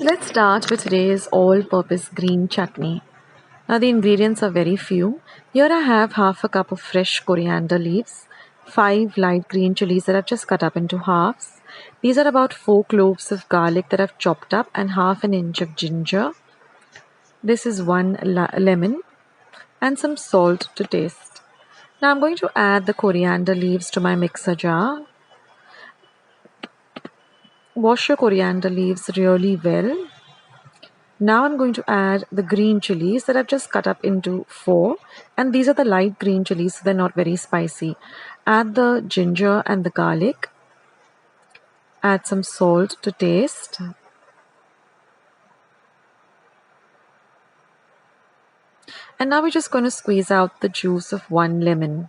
Let's start with today's all-purpose green chutney. Now the ingredients are very few. Here I have half a cup of fresh coriander leaves, 5 light green chilies that I've just cut up into halves. These are about 4 cloves of garlic that I've chopped up and half an inch of ginger. This is 1 lemon and some salt to taste. Now I'm going to add the coriander leaves to my mixer jar. Wash your coriander leaves really well. Now I'm going to add the green chilies that I've just cut up into 4, and these are the light green chilies, so they're not very spicy. Add the ginger and the garlic. Add some salt to taste. And now we're just going to squeeze out the juice of 1 lemon.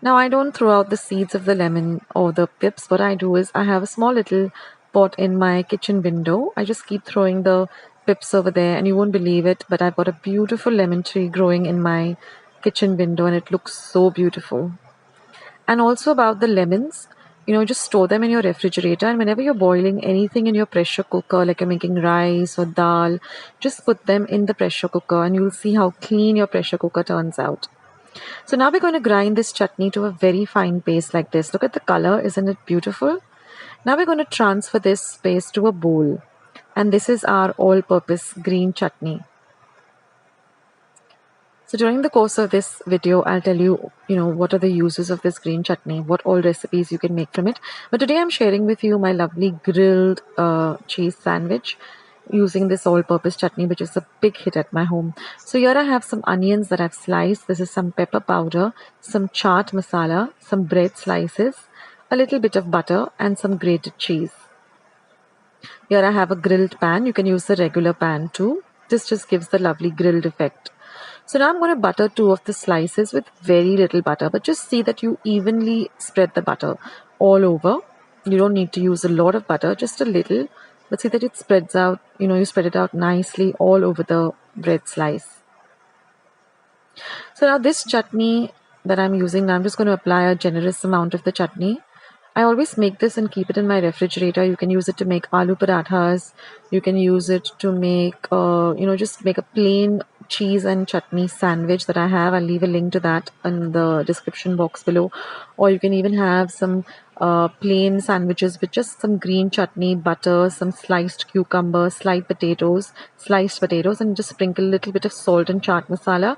Now I don't throw out the seeds of the lemon or the pips. What I do is I have a small little pot in my kitchen window. I just keep throwing the pips over there, and you won't believe it, but I've got a beautiful lemon tree growing in my kitchen window and it looks so beautiful. And also about the lemons, just store them in your refrigerator, and whenever you're boiling anything in your pressure cooker, like you're making rice or dal, just put them in the pressure cooker and you'll see how clean your pressure cooker turns out. So now we're going to grind this chutney to a very fine paste like this. Look at the color, isn't it beautiful? Now we're going to transfer this paste to a bowl. And this is our all-purpose green chutney. So during the course of this video, I'll tell you, what are the uses of this green chutney, what all recipes you can make from it. But today I'm sharing with you my lovely grilled cheese sandwich using this all-purpose chutney, which is a big hit at my home. So here I have some onions that I've sliced. This is some pepper powder, some chaat masala, some bread slices, a little bit of butter, and some grated cheese. Here I have a grilled pan. You can use the regular pan too. This just gives the lovely grilled effect. So now I'm going to butter 2 of the slices with very little butter, but just see that you evenly spread the butter all over. You don't need to use a lot of butter, just a little, but see that it spreads out, you spread it out nicely all over the bread slice. So now this chutney that I'm using, now I'm just going to apply a generous amount of the chutney. I always make this and keep it in my refrigerator. You can use it to make aloo parathas. You can use it to make, just make a plain cheese and chutney sandwich that I have. I'll leave a link to that in the description box below. Or you can even have some plain sandwiches with just some green chutney, butter, some sliced cucumber, sliced potatoes, and just sprinkle a little bit of salt and chaat masala.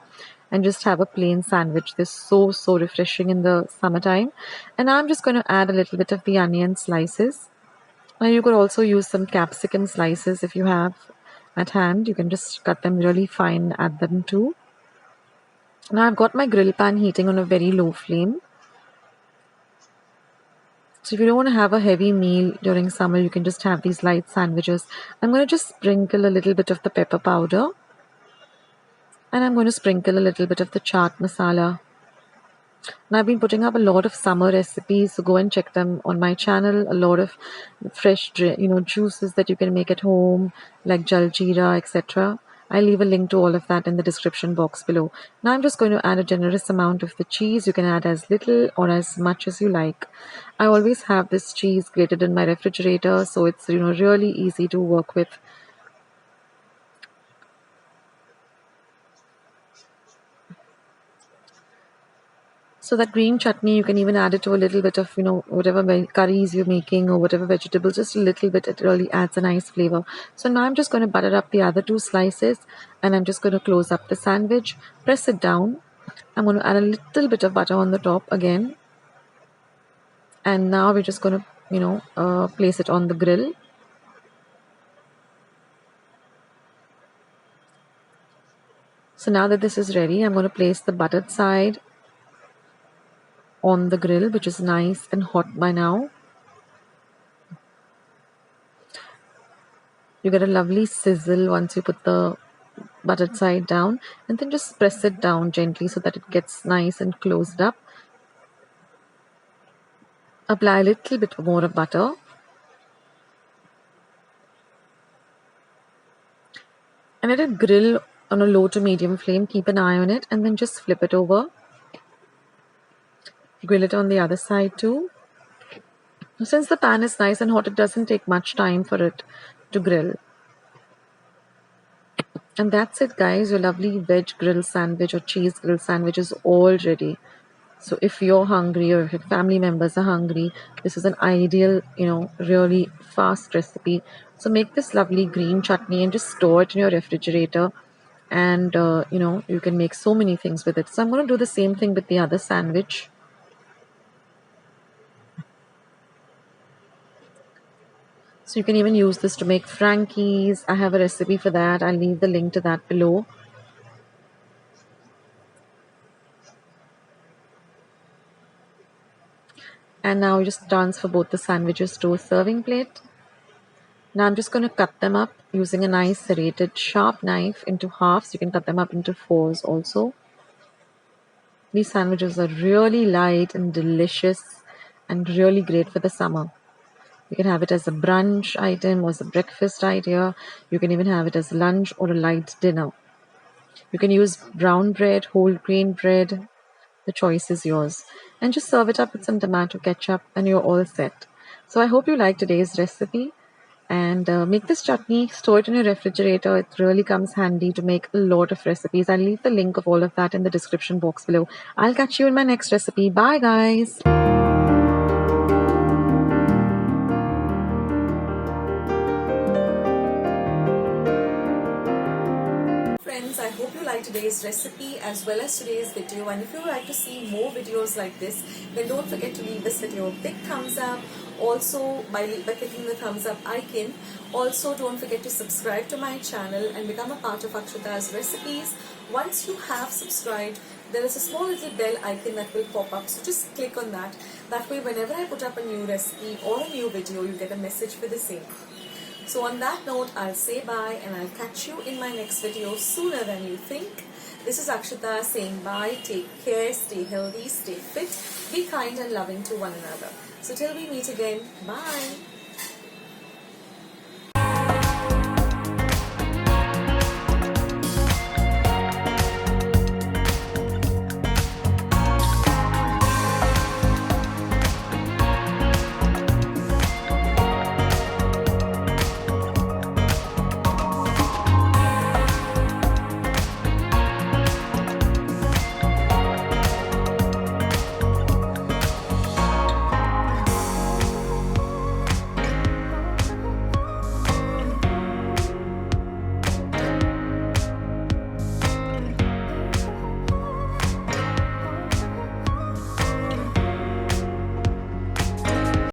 And just have a plain sandwich. This is so refreshing in the summertime. And now I'm just going to add a little bit of the onion slices. Now you could also use some capsicum slices if you have at hand. You can just cut them really fine, add them too. Now I've got my grill pan heating on a very low flame. So if you don't want to have a heavy meal during summer, you can just have these light sandwiches. I'm going to just sprinkle a little bit of the pepper powder. And I'm going to sprinkle a little bit of the chaat masala. Now I've been putting up a lot of summer recipes, so go and check them on my channel. A lot of fresh, juices that you can make at home, like jaljeera, etc. I'll leave a link to all of that in the description box below. Now I'm just going to add a generous amount of the cheese. You can add as little or as much as you like. I always have this cheese grated in my refrigerator, so it's really easy to work with. So that green chutney, you can even add it to a little bit of, whatever curries you're making or whatever vegetables, just a little bit. It really adds a nice flavor. So now I'm just going to butter up the other 2 slices and I'm just going to close up the sandwich, press it down. I'm going to add a little bit of butter on the top again. And now we're just going to, place it on the grill. So now that this is ready, I'm going to place the buttered side on the grill, which is nice and hot by now. You get a lovely sizzle once you put the buttered side down, and then just press it down gently so that it gets nice and closed up. Apply a little bit more of butter. And let it grill on a low to medium flame. Keep an eye on it and then just flip it over. Grill it on the other side too. Since the pan is nice and hot, it doesn't take much time for it to grill. And that's it, guys. Your lovely veg grill sandwich or cheese grill sandwich is all ready. So if you're hungry or if your family members are hungry, this is an ideal, really fast recipe. So make this lovely green chutney and just store it in your refrigerator. And, you can make so many things with it. So I'm going to do the same thing with the other sandwich. So you can even use this to make Frankies. I have a recipe for that. I'll leave the link to that below. And now just transfer both the sandwiches to a serving plate. Now I'm just going to cut them up using a nice serrated sharp knife into halves. You can cut them up into fours also. These sandwiches are really light and delicious and really great for the summer. You can have it as a brunch item or as a breakfast idea. You can even have it as lunch or a light dinner. You can use brown bread, whole grain bread. The choice is yours. And just serve it up with some tomato ketchup and you're all set. So I hope you liked today's recipe. And make this chutney, store it in your refrigerator. It really comes handy to make a lot of recipes. I'll leave the link of all of that in the description box below. I'll catch you in my next recipe. Bye, guys. Friends, I hope you liked today's recipe as well as today's video, and if you would like to see more videos like this, then don't forget to leave this video a big thumbs up. Also, by clicking the thumbs up icon. Also, don't forget to subscribe to my channel and become a part of Akshata's recipes. Once you have subscribed, there is a small little bell icon that will pop up, so just click on that. That way, whenever I put up a new recipe or a new video, you get a message for the same. So on that note, I'll say bye and I'll catch you in my next video sooner than you think. This is Akshata saying bye, take care, stay healthy, stay fit, be kind and loving to one another. So till we meet again, bye.